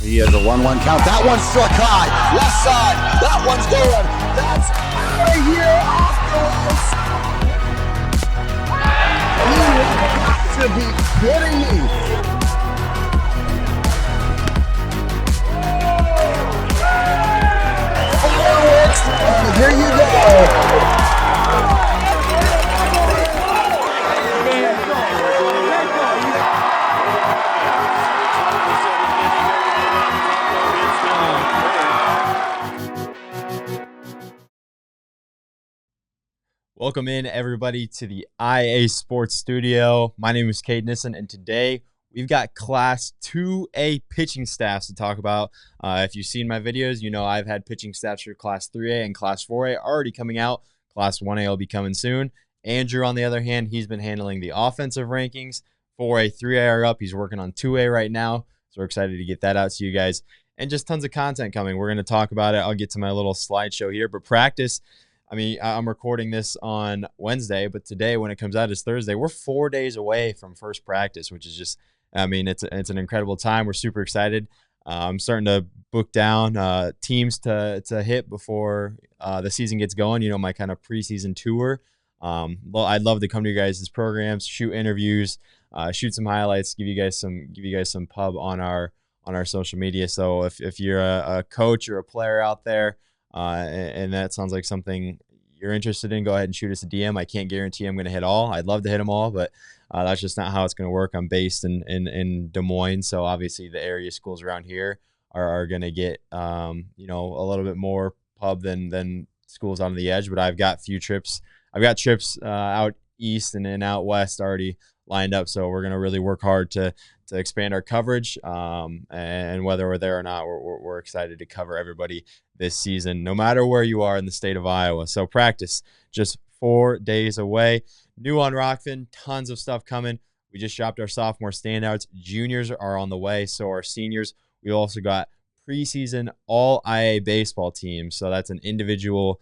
He has a 1-1 count. That one's struck high. Left side. That one's going. That's out of here off the line. You have got to be kidding me. Fireworks. And here you go. Welcome in, everybody, to the IA Sports Studio. My name is Cade Nissen, and today we've got Class 2A pitching staffs to talk about. If you've seen my videos, you know I've had pitching staffs for Class 3A and Class 4A already coming out. Class 1A will be coming soon. Andrew, on the other hand, he's been handling the offensive rankings. 4A, 3A are up. He's working on 2A right now, so we're excited to get that out to you guys. And just tons of content coming. We're going to talk about it. I'll get to my little slideshow here, but practice. I mean, I'm recording this on Wednesday, but today when it comes out is Thursday. We're 4 days away from first practice, which is just, I mean, it's an incredible time. We're super excited. I'm starting to book down teams to hit before the season gets going, you know, my kind of preseason tour. Well, I'd love to come to you guys' programs, shoot interviews, shoot some highlights, give you guys some pub on our social media. So if you're a coach or a player out there, and that sounds like something you're interested in, go ahead and shoot us a DM. I can't guarantee I'm going to hit all. I'd love to hit them all, but that's just not how it's going to work. I'm based in Des Moines, so obviously the area schools around here are going to get you know, a little bit more pub than schools on the edge. But I've got trips out east and out west already lined up, so we're going to really work hard to expand our coverage, and whether we're there or not, we're excited to cover everybody this season, no matter where you are in the state of Iowa. So practice just 4 days away. New on Rockfin, tons of stuff coming. We just dropped our sophomore standouts. Juniors are on the way, so are seniors. We also got preseason all IA baseball teams, so that's an individual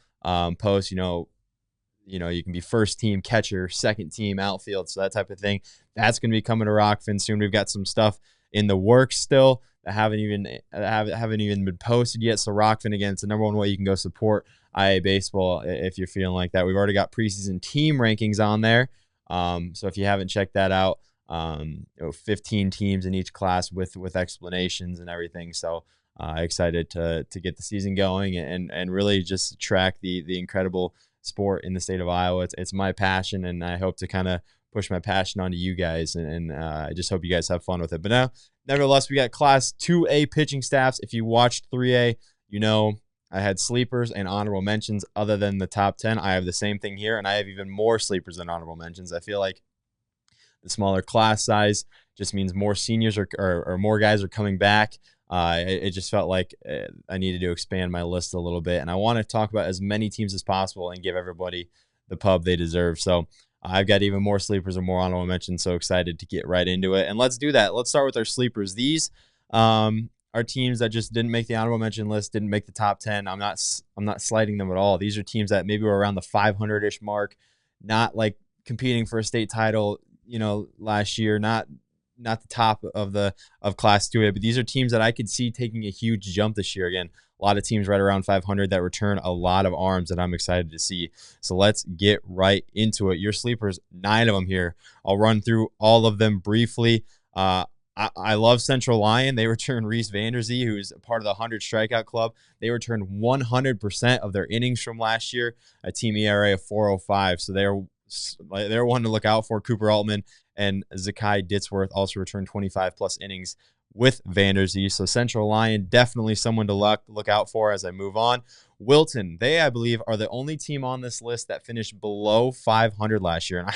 post. You know, you can be first team catcher, second team outfield, so that type of thing. That's going to be coming to Rockfin soon. We've got some stuff in the works still that haven't even been posted yet. So Rockfin, again, it's the number one way you can go support IA baseball if you're feeling like that. We've already got preseason team rankings on there. So if you haven't checked that out, 15 teams in each class with explanations and everything. So excited to get the season going and really just track the incredible sport in the state of Iowa. It's my passion, and I hope to kind of push my passion onto you guys, and I just hope you guys have fun with it. But now, nevertheless, we got Class 2A pitching staffs. If you watched 3A, you know I had sleepers and honorable mentions other than the top 10. I have the same thing here, and I have even more sleepers than honorable mentions. I feel like the smaller class size just means more seniors or more guys are coming back. It just felt like I needed to expand my list a little bit, and I want to talk about as many teams as possible and give everybody the pub they deserve. So I've got even more sleepers and more honorable mentions, so excited to get right into it. And let's do that. Let's start with our sleepers. These are teams that just didn't make the honorable mention list, didn't make the top 10. I'm not slighting them at all. These are teams that maybe were around the 500-ish mark, not like competing for a state title, you know, last year, not the top of Class 2A, but these are teams that I could see taking a huge jump this year. Again, a lot of teams right around 500 that return a lot of arms that I'm excited to see. So let's get right into it. Your sleepers, 9 of them here. I'll run through all of them briefly. I love Central Lyon. They returned Reese Vanderzee, who's part of the 100 strikeout club. They returned 100% of their innings from last year, a team ERA of 4.05. So they're one to look out for. Cooper Altman and Zakai Ditzworth also returned 25-plus innings with Vanderzee. So Central Lyon, definitely someone to look out for as I move on. Wilton, they, I believe, are the only team on this list that finished below 500 last year. And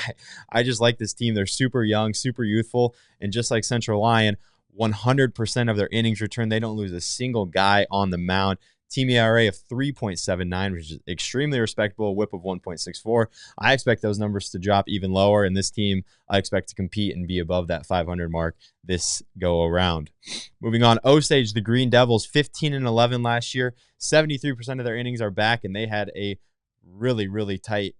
I just like this team. They're super young, super youthful. And just like Central Lyon, 100% of their innings returned. They don't lose a single guy on the mound. Team ERA of 3.79, which is extremely respectable, whip of 1.64. I expect those numbers to drop even lower, and this team I expect to compete and be above that 500 mark this go around. Moving on, Osage, the Green Devils, 15-11 last year. 73% of their innings are back, and they had a really, really tight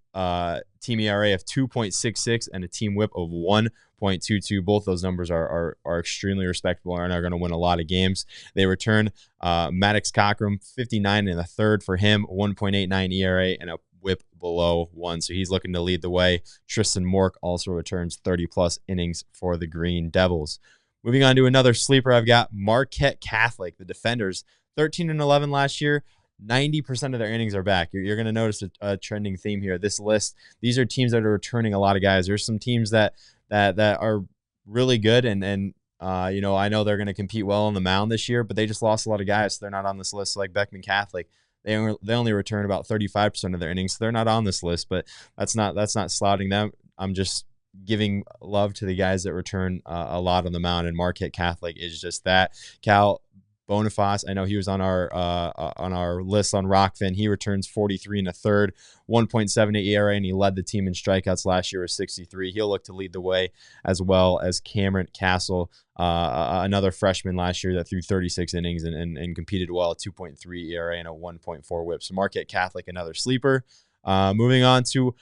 team ERA of 2.66 and a team whip of 1.22. Both those numbers are extremely respectable and are going to win a lot of games. They return Maddox Cockrum, 59 in the third for him, 1.89 ERA and a whip below 1. So he's looking to lead the way. Tristan Mork also returns 30-plus innings for the Green Devils. Moving on to another sleeper, I've got Marquette Catholic, the defenders, 13-11 last year. 90% of their innings are back. You're going to notice a trending theme here. This list, these are teams that are returning a lot of guys. There's some teams that are really good, and I know they're going to compete well on the mound this year, but they just lost a lot of guys, so they're not on this list. Like Beckman Catholic, they only return about 35% of their innings, so they're not on this list. But that's not slouting them. I'm just giving love to the guys that return a lot on the mound, and Marquette Catholic is just that. Cal Boniface, I know he was on our list on Rockfin. He returns 43 in the third, 1.78 ERA, and he led the team in strikeouts last year with 63. He'll look to lead the way, as well as Cameron Castle, another freshman last year that threw 36 innings and competed well, 2.3 ERA and a 1.4 whip. So Marquette Catholic, another sleeper. Moving on to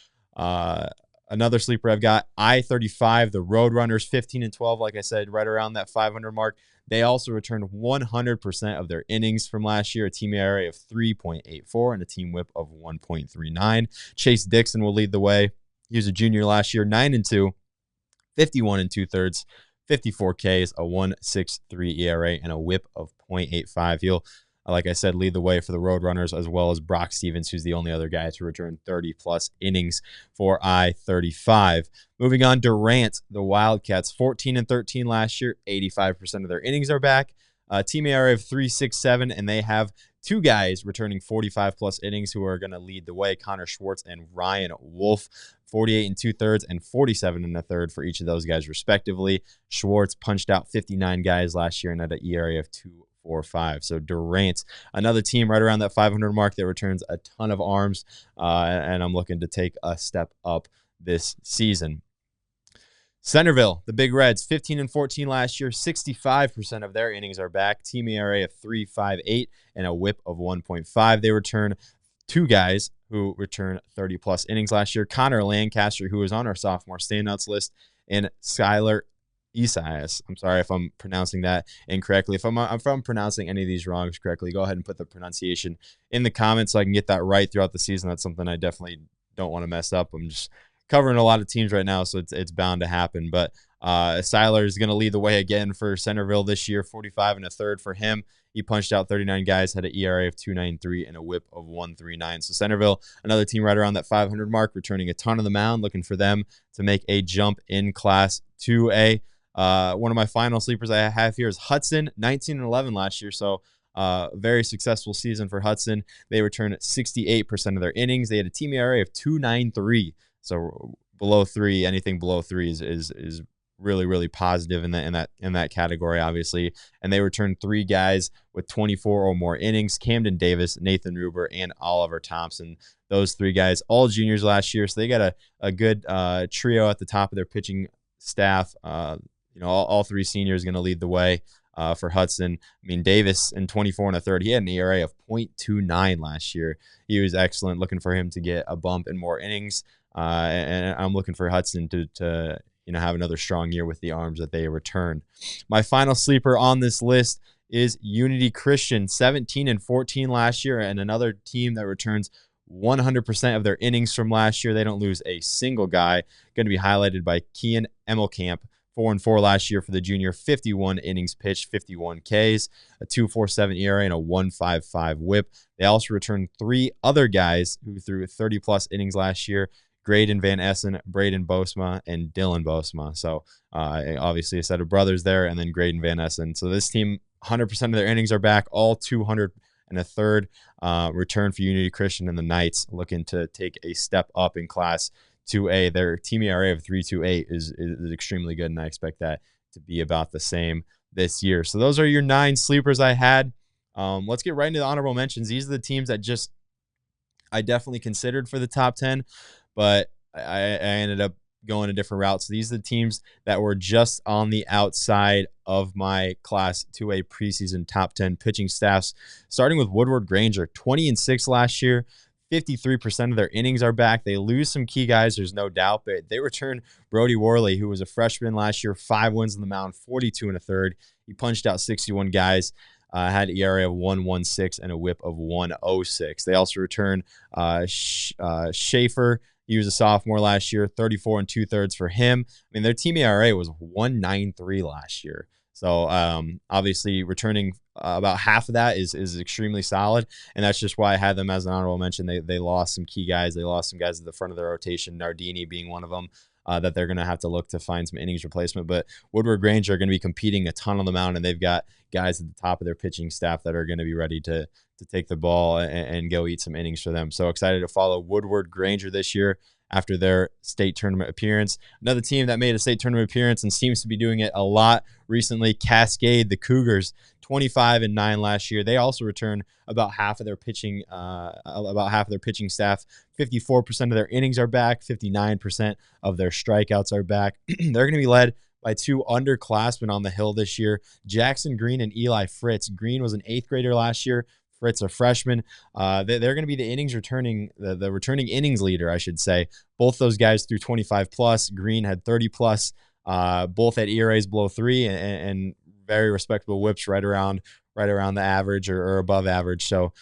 another sleeper, I've got I-35, the Roadrunners, 15-12, like I said, right around that 500 mark. They also returned 100% of their innings from last year, a team ERA of 3.84 and a team whip of 1.39. Chase Dixon will lead the way. He was a junior last year, 9-2, 51 2/3, 54 Ks, a 1.63 ERA, and a whip of 0.85. He'll, like I said, lead the way for the Roadrunners, as well as Brock Stevens, who's the only other guy to return 30-plus innings for I-35. Moving on, Durant, the Wildcats, 14-13 last year, 85% of their innings are back. Team ERA of 3.67, and they have two guys returning 45-plus innings who are going to lead the way, Connor Schwartz and Ryan Wolf, 48 2/3 and 47 1/3 for each of those guys, respectively. Schwartz punched out 59 guys last year and had an ERA of 2.45. So Durant, another team right around that 500 mark that returns a ton of arms, and I'm looking to take a step up this season. Centerville, the Big Reds, 15-14 last year, 65% of their innings are back. Team ERA of 3.58 and a whip of 1.5. They return two guys who return 30-plus innings last year. Connor Lancaster, who was on our sophomore standouts list, and Skylar Isaias. I'm sorry if I'm pronouncing that incorrectly. If I'm pronouncing any of these wrongs correctly, go ahead and put the pronunciation in the comments so I can get that right throughout the season. That's something I definitely don't want to mess up. I'm just covering a lot of teams right now, so it's bound to happen. But Seiler is going to lead the way again for Centerville this year, 45 1/3 for him. He punched out 39 guys, had an ERA of 2.93 and a whip of 1.39. So Centerville, another team right around that 500 mark, returning a ton on the mound, looking for them to make a jump in Class 2A. One of my final sleepers I have here is Hudson, 19-11 last year. So very successful season for Hudson. They returned 68% of their innings. They had a team ERA of 2.93. So below 3, anything below 3 is really, really positive in that category, obviously. And they returned 3 guys with 24 or more innings: Camden Davis, Nathan Ruber, and Oliver Thompson. Those 3 guys, all juniors last year. So they got a good trio at the top of their pitching staff. All 3 seniors going to lead the way for Hudson. I mean, Davis in 24 1/3, he had an ERA of 0.29 last year. He was excellent. Looking for him to get a bump in more innings. And I'm looking for Hudson to have another strong year with the arms that they return. My final sleeper on this list is Unity Christian, 17-14 last year, and another team that returns 100% of their innings from last year. They don't lose a single guy. Going to be highlighted by Kian Emmelkamp, 4-4 last year for the junior, 51 innings pitched, 51 Ks, a 2.47 ERA, and a 1.55 whip. They also returned 3 other guys who threw 30-plus innings last year: Graydon Van Essen, Braden Bosma, and Dylan Bosma. So obviously a set of brothers there, and then Graydon Van Essen. So this team, 100% of their innings are back, all 200 1/3 return for Unity Christian, and the Knights looking to take a step up in Class 2A. Their team ERA of 3.28 is extremely good, and I expect that to be about the same this year. So those are your 9 sleepers I had. Let's get right into the honorable mentions. These are the teams that I definitely considered for the top 10, but I ended up going a different route. So these are the teams that were just on the outside of my Class 2A preseason top 10 pitching staffs, starting with Woodward Granger, 20-6 last year, 53% of their innings are back. They lose some key guys, there's no doubt, but they return Brody Worley, who was a freshman last year, 5 wins on the mound, 42 and a third. He punched out 61 guys, had an ERA of 1.16 and a whip of 1.06. They also return Schaefer. He was a sophomore last year, 34 and 2/3 for him. I mean, their team ERA was 1.93 last year. So obviously returning about half of that is extremely solid, and that's just why I had them as an honorable mention. They lost some key guys. They lost some guys at the front of their rotation, Nardini being one of them, that they're going to have to look to find some innings replacement. But Woodward Granger are going to be competing a ton on the mound, and they've got guys at the top of their pitching staff that are going to be ready to take the ball and go eat some innings for them. So excited to follow Woodward Granger this year after their state tournament appearance. Another team that made a state tournament appearance and seems to be doing it a lot recently, Cascade, the Cougars, 25 and 9 last year. They also return about half of their pitching staff. 54% of their innings are back. 59% of their strikeouts are back. They're going to be led by 2 underclassmen on the hill this year, Jackson Green and Eli Fritz. Green was an 8th grader last year. Fritz, a freshman. They're going to be the innings returning, the returning innings leader, I should say. Both those guys threw 25 plus. Green had 30 plus. Both had ERAs below 3 and very respectable whips right around the average or above average. So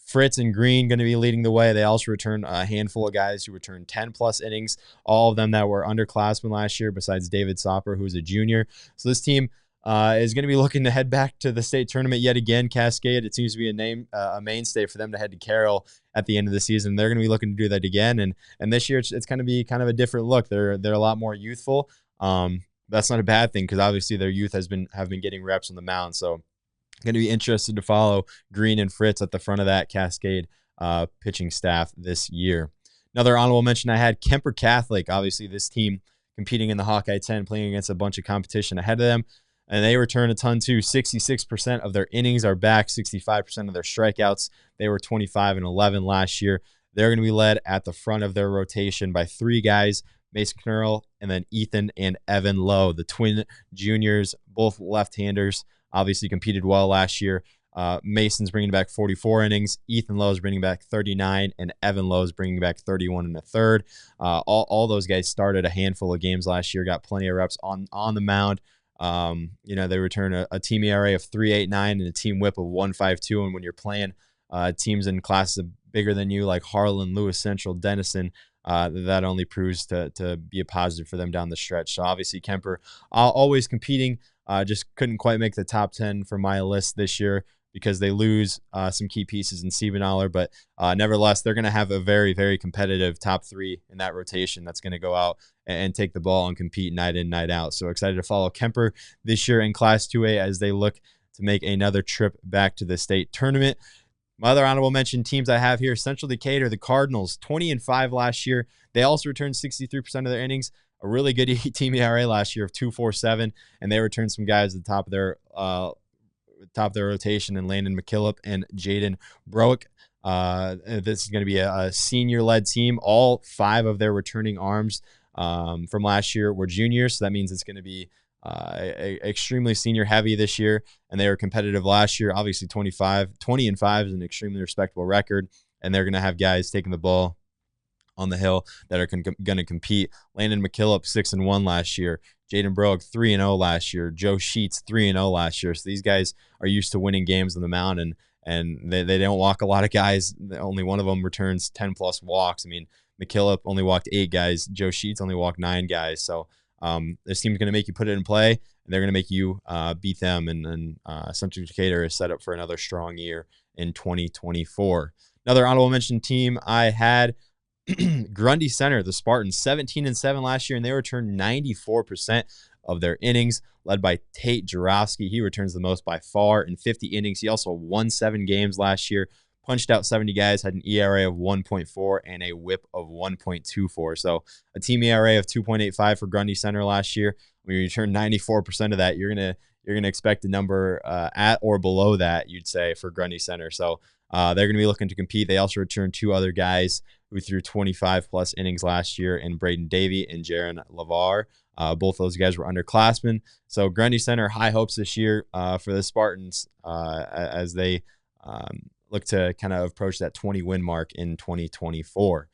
Fritz and Green going to be leading the way. They also return a handful of guys who returned 10 plus innings. All of them that were underclassmen last year, besides David Sopper, who's a junior. So this team is going to be looking to head back to the state tournament yet again. Cascade, it seems to be a mainstay for them to head to Carroll at the end of the season. They're going to be looking to do that again, and this year it's going to be kind of a different look. They're a lot more youthful. That's not a bad thing because obviously their youth have been getting reps on the mound. So going to be interested to follow Green and Fritz at the front of that Cascade pitching staff this year. Another honorable mention I had, Kemper Catholic. Obviously this team competing in the Hawkeye 10, playing against a bunch of competition ahead of them. And they return a ton too. 66% of their innings are back, 65% of their strikeouts. They were 25 and 11 last year. They're going to be led at the front of their rotation by 3 guys, Mason Knurl, and then Ethan and Evan Lowe, the twin juniors, both left-handers, obviously competed well last year. Mason's bringing back 44 innings. Ethan Lowe's bringing back 39, and Evan Lowe's bringing back 31 and a third. All those guys started a handful of games last year, got plenty of reps on the mound. They return a team ERA of 3.89 and a team whip of 1.52. And when you're playing teams in classes bigger than you, like Harlan, Lewis Central, Denison, that only proves to be a positive for them down the stretch. So obviously Kemper always competing, just couldn't quite make the top 10 for my list this year because they lose some key pieces in Siebenthaler, but nevertheless, they're going to have a very, very competitive top 3 in that rotation that's going to go out and take the ball and compete night in, night out. So excited to follow Kemper this year in Class 2A as they look to make another trip back to the state tournament. My other honorable mention teams I have here, Central Decatur, the Cardinals, 20 and 5 last year. They also returned 63% of their innings, a really good team ERA last year of 2.47, and they returned some guys at the top of their rotation, and Landon McKillop and Jaden Broek. This is going to be a senior-led team. All 5 of their returning arms from last year were juniors, so that means it's going to be extremely senior heavy this year, and they were competitive last year. Obviously 20 and 5 is an extremely respectable record, and they're going to have guys taking the ball on the hill that are going to compete. Landon McKillop 6 and 1 last year. Jaden Broek 3 and 0 last year. Joe Sheets 3 and 0 last year. So these guys are used to winning games on the mound, and they don't walk a lot of guys. Only one of them returns 10 plus walks. I mean, McKillop only walked 8 guys. Joe Sheets only walked 9 guys. So this team's going to make you put it in play, and they're going to make you beat them. And Central Decatur is set up for another strong year in 2024. Another honorable mention team I had, Grundy Center, the Spartans, 17 and 7 last year, and they returned 94% of their innings, led by Tate Jarowski. He returns the most by far in 50 innings. He also won 7 games last year, punched out 70 guys, had an ERA of 1.4 and a whip of 1.24. So a team ERA of 2.85 for Grundy Center last year. When you return 94% of that, you're gonna expect a number at or below that, you'd say, for Grundy Center. So they're going to be looking to compete. They also returned 2 other guys who threw 25 plus innings last year, in Braden Davey and Jaron Lavar. Both those guys were underclassmen. So Grundy Center, high hopes this year for the Spartans as they look to kind of approach that 20-win mark in 2024.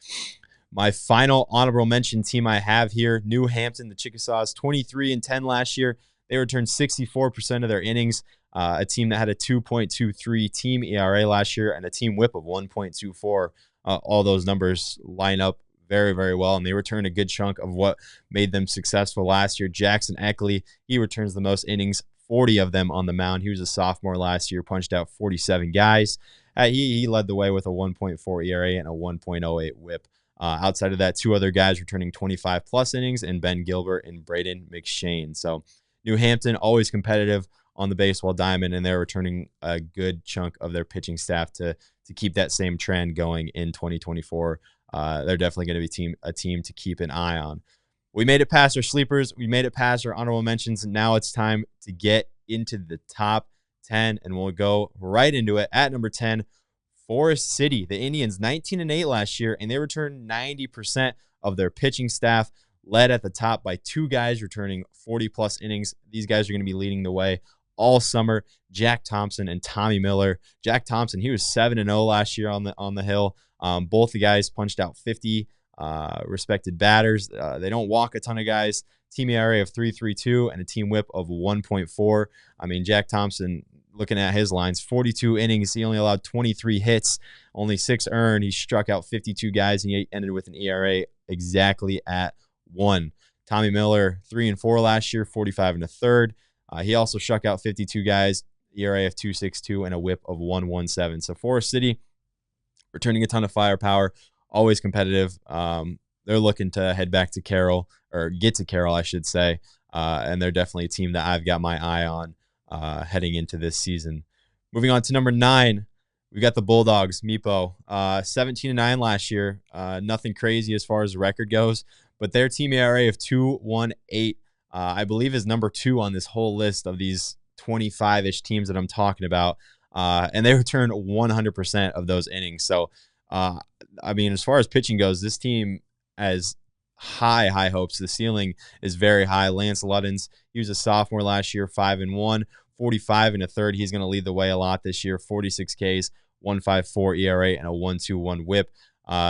My final honorable mention team I have here, New Hampton, the Chickasaws, 23-10 last year. They returned 64% of their innings. A team that had a 2.23 team ERA last year and a team whip of 1.24. All those numbers line up very, very well, and they return a good chunk of what made them successful last year. Jackson Eckley, he returns the most innings, 40 of them on the mound. He was a sophomore last year, punched out 47 guys. He led the way with a 1.4 ERA and a 1.08 whip. Outside of that, two other guys returning 25-plus innings, and Ben Gilbert and Braden McShane. So New Hampton, always competitive on the baseball diamond, and they're returning a good chunk of their pitching staff to keep that same trend going in 2024. They're definitely going to be a team to keep an eye on. We made it past our sleepers. We made it past our honorable mentions, and now it's time to get into the top 10, and we'll go right into it. At number 10, Forest City. The Indians, 19-8 last year, and they returned 90% of their pitching staff, led at the top by two guys returning 40-plus innings. These guys are going to be leading the way all summer, Jack Thompson and Tommy Miller. Jack Thompson, he was 7-0 last year on the hill. Both the guys punched out 50 respected batters. They don't walk a ton of guys. Team ERA of 3.32 and a team whip of 1.4. I mean, Jack Thompson, looking at his lines, 42 innings. He only allowed 23 hits, only 6 earned. He struck out 52 guys, and he ended with an ERA exactly at 1. Tommy Miller, 3-4 last year, 45 1/3. He also struck out 52 guys, ERA of 2.62 and a whip of 1.17. So Forest City returning a ton of firepower, always competitive. They're looking to head back to Carroll, or get to Carroll, I should say. And they're definitely a team that I've got my eye on heading into this season. Moving on to number 9, we got the Bulldogs, Meepo. 17-9 last year. Nothing crazy as far as the record goes, but their team ERA of 2.18, I believe, is number 2 on this whole list of these 25-ish teams that I'm talking about. And they returned 100% of those innings. So, I mean, as far as pitching goes, this team has high hopes. The ceiling is very high. Lance Luddins, he was a sophomore last year, 5-1, 45 1/3. He's going to lead the way a lot this year. 46 Ks, 1.54 ERA, and a 1.21 WHIP.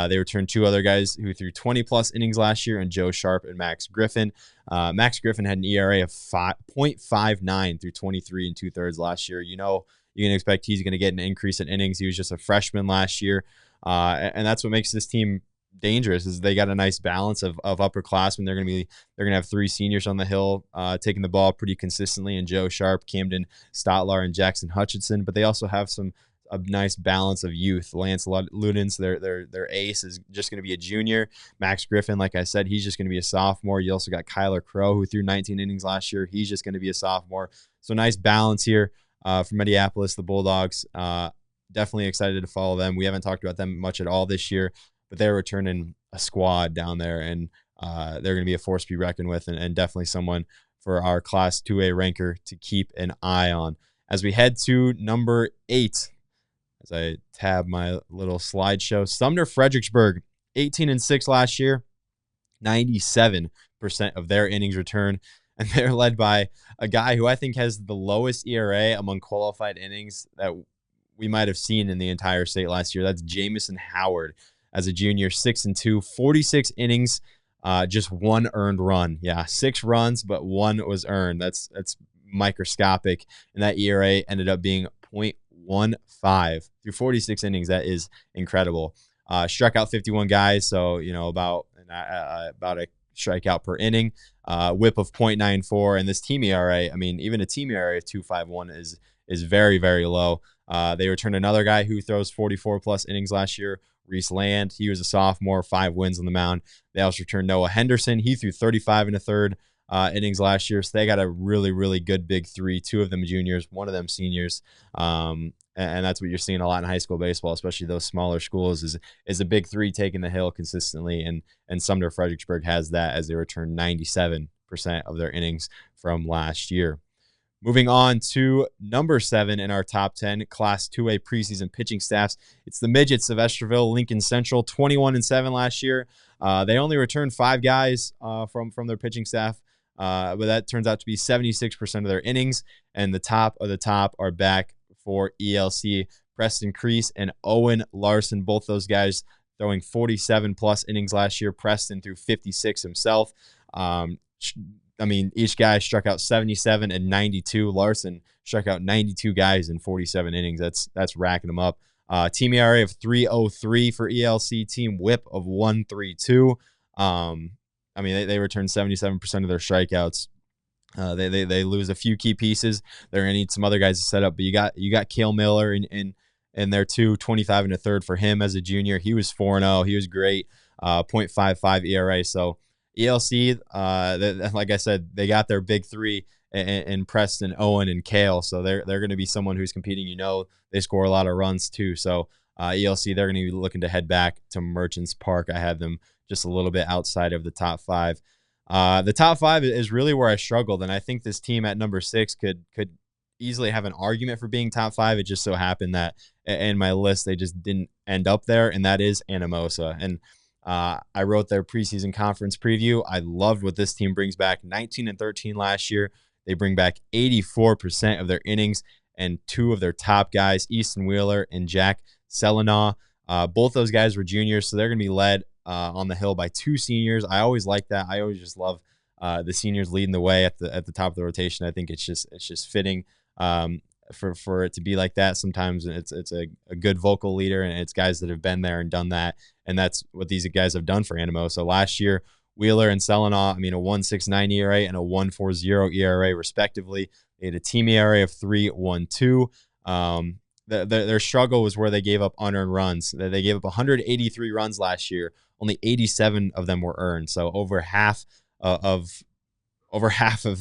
They returned 2 other guys who threw 20-plus innings last year, and Joe Sharp and Max Griffin. Max Griffin had an ERA of 0.59 through 23 2/3 last year. You know, you can expect he's going to get an increase in innings. He was just a freshman last year, and that's what makes this team dangerous. Is they got a nice balance of upperclassmen. They're going to have 3 seniors on the hill taking the ball pretty consistently, and Joe Sharp, Camden Stotlar, and Jackson Hutchinson. But they also have a nice balance of youth. Lance Luddins, their ace, is just going to be a junior. Max Griffin, like I said, he's just going to be a sophomore. You also got Kyler Crow, who threw 19 innings last year. He's just going to be a sophomore. So nice balance here for Minneapolis, the Bulldogs. Definitely excited to follow them. We haven't talked about them much at all this year, but they're returning a squad down there, and they're going to be a force to be reckoned with, and definitely someone for our Class 2A ranker to keep an eye on. As we head to number 8, as I tab my little slideshow, Sumner Fredericksburg, 18-6 last year, 97% of their innings return, and they're led by a guy who I think has the lowest ERA among qualified innings that we might have seen in the entire state last year. That's Jamison Howard as a junior, 6-2, 46 innings, just 1 earned run. Yeah, 6 runs, but 1 was earned. That's microscopic, and that ERA ended up being 0.15 through 46 innings. That is incredible. Struck out 51 guys, so about a strikeout per inning. Whip of 0.94, and this team ERA, I mean, even a team ERA of 2.51 is very, very low. They returned another guy who throws 44-plus innings last year, Reese Land. He was a sophomore, 5 wins on the mound. They also returned Noah Henderson. He threw 35 1/3 innings last year. So they got a really, really good big 3, 2 of them juniors, 1 of them seniors. And that's what you're seeing a lot in high school baseball, especially those smaller schools, is a big 3 taking the hill consistently. And Sumner Fredericksburg has that, as they return 97% of their innings from last year. Moving on to number 7 in our top 10 Class 2A preseason pitching staffs. It's the Midgets of Estherville, Lincoln Central, 21-7 last year. They only returned 5 guys from their pitching staff, but that turns out to be 76% of their innings. And the top of the top are back for ELC Preston Kreese and Owen Larson, both those guys throwing 47-plus innings last year. Preston threw 56 himself. Each guy struck out 77 and 92. Larson struck out 92 guys in 47 innings. That's racking them up. Team ERA of 3.03 for ELC. Team WHIP of 1.32. They returned 77% of their strikeouts. They lose a few key pieces. They're gonna need some other guys to set up. But you got Cale Miller in there too. 25 and a third for him as a junior. He was 4-0. He was great. 0.55 ERA. So ELC, like I said, they got their big three in Preston, Owen, and Cale. So they're going to be someone who's competing. They score a lot of runs too. So ELC, they're going to be looking to head back to Merchants Park. I had them just a little bit outside of the top five. The top five is really where I struggled, and I think this team at number 6 could easily have an argument for being top 5. It just so happened that in my list they just didn't end up there, and that is Anamosa. And I wrote their preseason conference preview. I loved what this team brings back. 19-13 last year. They bring back 84% of their innings, and 2 of their top guys, Easton Wheeler and Jack Selinaw. Both those guys were juniors, so they're going to be led on the hill by 2 seniors. I always like that. I always just love the seniors leading the way at the top of the rotation. I think it's just fitting for it to be like that. Sometimes it's a good vocal leader, and it's guys that have been there and done that, and that's what these guys have done for Anamosa. So last year, Wheeler and Selinaw, a 1.69 ERA and a 1.40 ERA respectively. They had a team ERA of 3.12. Their struggle was where they gave up unearned runs. They gave up 183 runs last year. Only 87 of them were earned. So over half of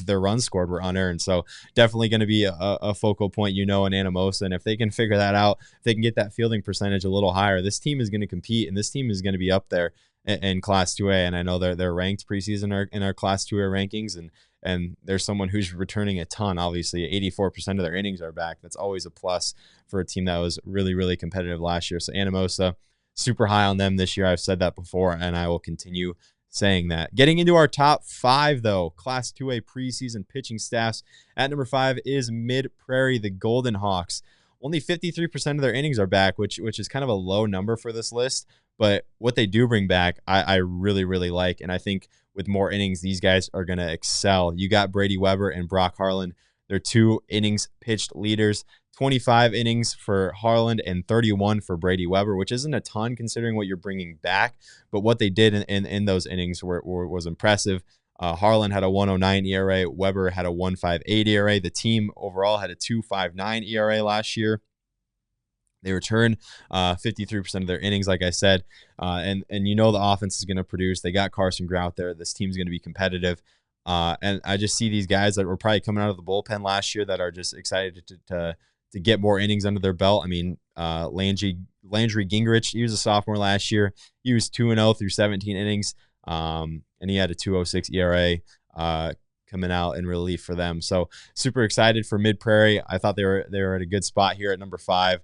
their runs scored were unearned. So definitely going to be a focal point, in Anamosa. And if they can figure that out, if they can get that fielding percentage a little higher, this team is going to compete, and this team is going to be up there in Class 2A. And I know they're ranked preseason in our Class 2A rankings, and there's someone who's returning a ton. Obviously, 84% of their innings are back. That's always a plus for a team that was really, really competitive last year. So Anamosa, super high on them this year. I've said that before, and I will continue saying that. Getting into our top 5, though, Class 2A preseason pitching staffs. At number 5 is Mid-Prairie, the Golden Hawks. Only 53% of their innings are back, which is kind of a low number for this list. But what they do bring back, I really, really like. And I think with more innings, these guys are going to excel. You got Brady Weber and Brock Harlan. They're 2 innings pitched leaders. 25 innings for Harlan and 31 for Brady Weber, which isn't a ton considering what you're bringing back. But what they did in those innings was impressive. Harlan had a 1.09 ERA. Weber had a 1.58 ERA. The team overall had a 2.59 ERA last year. They returned 53% of their innings, like I said. And the offense is going to produce. They got Carson Grout there. This team's going to be competitive. And I just see these guys that were probably coming out of the bullpen last year that are just excited to get more innings under their belt. Landry Gingrich, he was a sophomore last year. He was 2-0 through 17 innings, and he had a 2.06 ERA coming out in relief for them. So super excited for Mid-Prairie. I thought they were at a good spot here at number 5.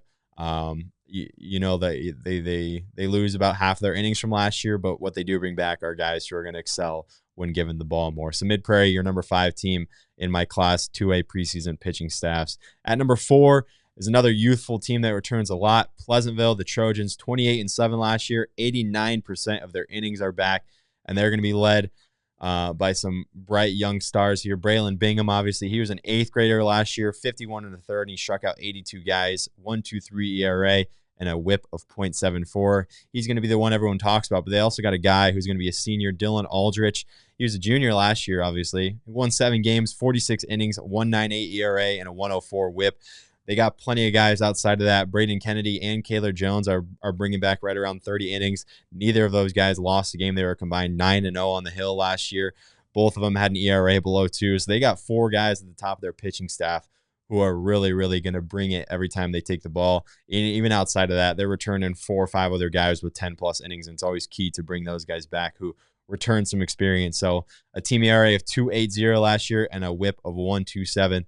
They lose about half their innings from last year, but what they do bring back are guys who are going to excel when given the ball more. So Mid-Prairie, your number 5 team in my Class 2A preseason pitching staffs. At number 4 is another youthful team that returns a lot. Pleasantville, the Trojans, 28-7 last year. 89% of their innings are back, and they're going to be led by some bright young stars here. Braylon Bingham, obviously, he was an 8th grader last year, 51 1/3, and he struck out 82 guys, 1.23 ERA, and a whip of 0.74. He's going to be the one everyone talks about, but they also got a guy who's going to be a senior, Dylan Aldrich. He was a junior last year, obviously. He won 7 games, 46 innings, 1.98 ERA, and a 1.04 whip. They got plenty of guys outside of that. Braden Kennedy and Kaylor Jones are bringing back right around 30 innings. Neither of those guys lost a game. They were combined 9-0 on the hill last year. Both of them had an ERA below 2. So they got 4 guys at the top of their pitching staff who are really, really going to bring it every time they take the ball. And even outside of that, they're returning 4 or 5 other guys with 10-plus innings, and it's always key to bring those guys back who return some experience. So a team ERA of 2.80 last year and a whip of 1.27.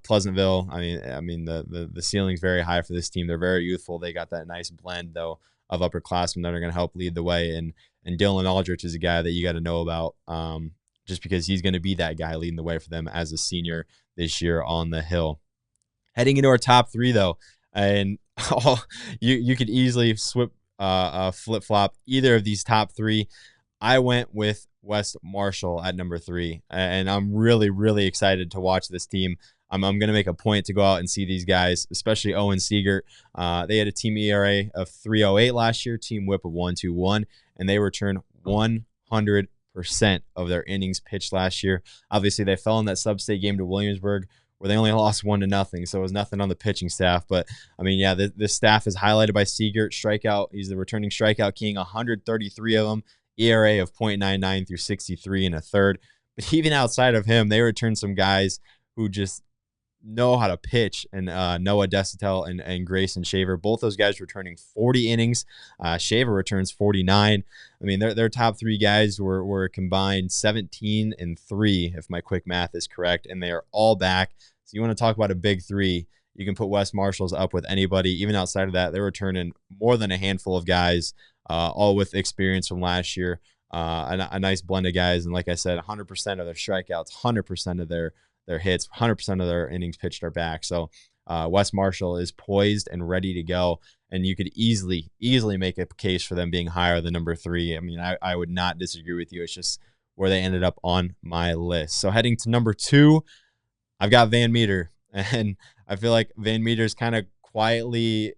Pleasantville, the ceiling's very high for this team. They're very youthful. They got that nice blend, though, of upperclassmen that are going to help lead the way. And Dylan Aldrich is a guy that you got to know about just because he's going to be that guy leading the way for them as a senior this year on the hill. Heading into our top 3, though, and Oh, you could easily flip flop either of these top three. I went with West Marshall at number 3, and I'm really excited to watch this team. I'm going to make a point to go out and see these guys, especially Owen Siegert. They had a team ERA of 3.08 last year, team WHIP of 1.21, and they returned 100% of their innings pitched last year. Obviously, they fell in that sub-state game to Williamsburg, where they only lost 1-0, so it was nothing on the pitching staff. But I mean, yeah, this staff is highlighted by Siegert, strikeout. He's the returning strikeout king, 133 of them, ERA of 0.99 through 63 and a third. But even outside of him, they returned some guys who just know how to pitch, and Noah Desitel and Grayson Shaver. Both those guys returning 40 innings. Shaver returns 49. I mean, their top 3 guys were combined 17 and 3, if my quick math is correct, and they are all back. So you want to talk about a big 3, you can put West Marshall's up with anybody. Even outside of that, they're returning more than a handful of guys, all with experience from last year. A nice blend of guys, and like I said, 100% of their strikeouts, 100% of their hits, 100% of their innings pitched are back. So West Marshall is poised and ready to go, and you could easily make a case for them being higher than number 3. I mean, I would not disagree with you. It's just where they ended up on my list. So heading to number 2, I've got Van Meter, and I feel like Van Meter's kind of quietly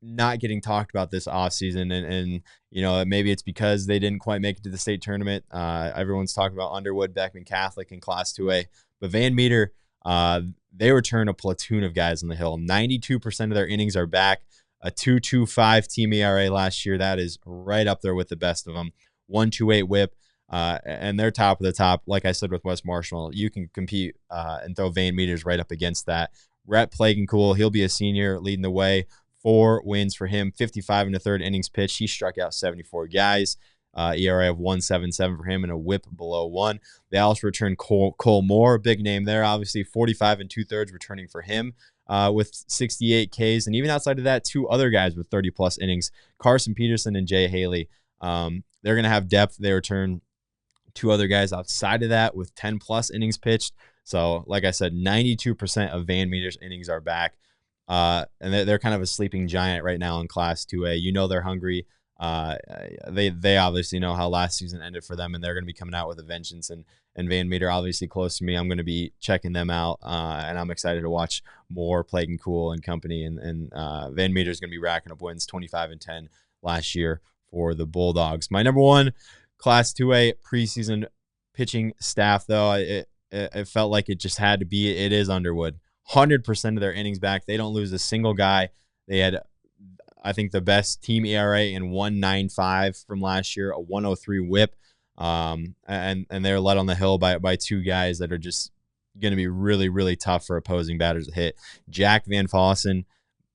not getting talked about this offseason, and you know, maybe it's because they didn't quite make it to the state tournament. Everyone's talking about Underwood, Beckman Catholic in Class 2A, but Van Meter, they return a platoon of guys on the hill. 92% of their innings are back. A 2.25 team ERA last year. That is right up there with the best of them. 1.28 WHIP, and they're top of the top. Like I said with West Marshall, you can compete and throw Van Meters right up against that. Rhett Plagencool, he'll be a senior leading the way. 4 wins for him, 55 and a third innings pitched. He struck out 74 guys. ERA of 1.77 for him and a WHIP below 1. They also returned Cole Moore, big name there, obviously 45 and 2/3 returning for him with 68 Ks. And even outside of that, 2 other guys with 30-plus innings, Carson Peterson and Jay Haley. They're going to have depth. They return 2 other guys outside of that with 10-plus innings pitched. So, like I said, 92% of Van Meter's innings are back. And they're kind of a sleeping giant right now in Class 2A. You know they're hungry. They obviously know how last season ended for them, and they're going to be coming out with a vengeance. And Van Meter, obviously close to me, I'm going to be checking them out, and I'm excited to watch more Plagencool and company. And Van Meter is going to be racking up wins, 25 and 10 last year for the Bulldogs. My number 1 Class 2A preseason pitching staff, though, it felt like it just had to be. It is Underwood. 100% of their innings back. They don't lose a single guy. They had, I think, the best team ERA in 1.95 from last year, a 1.03 WHIP, and they're led on the hill by 2 guys that are just going to be really tough for opposing batters to hit. Jack Van Fossen,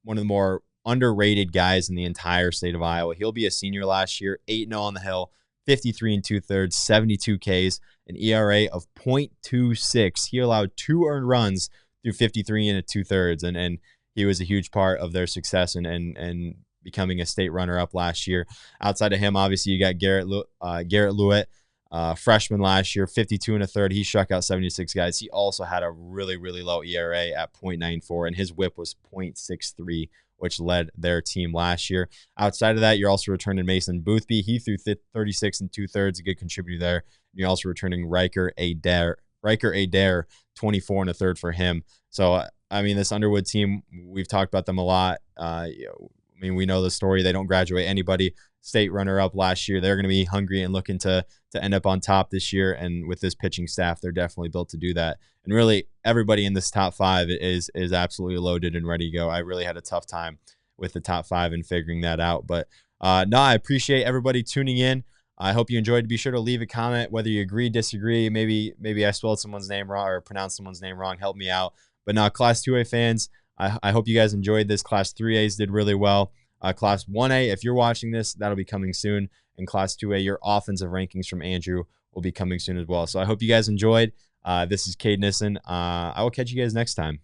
one of the more underrated guys in the entire state of Iowa. He'll be a senior last year, 8-0 on the hill, 53 and 2/3, 72 Ks, an ERA of 0.26. He allowed 2 earned runs through 53 and 2/3, and he was a huge part of their success and becoming a state runner-up last year. Outside of him, obviously, you got Garrett Lewitt, freshman last year, 52 and a third. He struck out 76 guys. He also had a really low ERA at 0.94, and his WHIP was 0.63, which led their team last year. Outside of that, you're also returning Mason Boothby. He threw 36 and 2/3, a good contributor there. You're also returning Riker Adair, 24 and a third for him. So, I mean, this Underwood team, we've talked about them a lot. I mean, we know the story. They don't graduate anybody. State runner-up last year. They're going to be hungry and looking to end up on top this year. And with this pitching staff, they're definitely built to do that. And really, everybody in this top 5 is absolutely loaded and ready to go. I really had a tough time with the top 5 and figuring that out. But no, I appreciate everybody tuning in. I hope you enjoyed. Be sure to leave a comment, whether you agree, disagree. Maybe I spelled someone's name wrong or pronounced someone's name wrong. Help me out. But now, Class 2A fans, I hope you guys enjoyed this. Class 3As did really well. Class 1A, if you're watching this, that'll be coming soon. And Class 2A, your offensive rankings from Andrew will be coming soon as well. So I hope you guys enjoyed. This is Cade Nissen. I will catch you guys next time.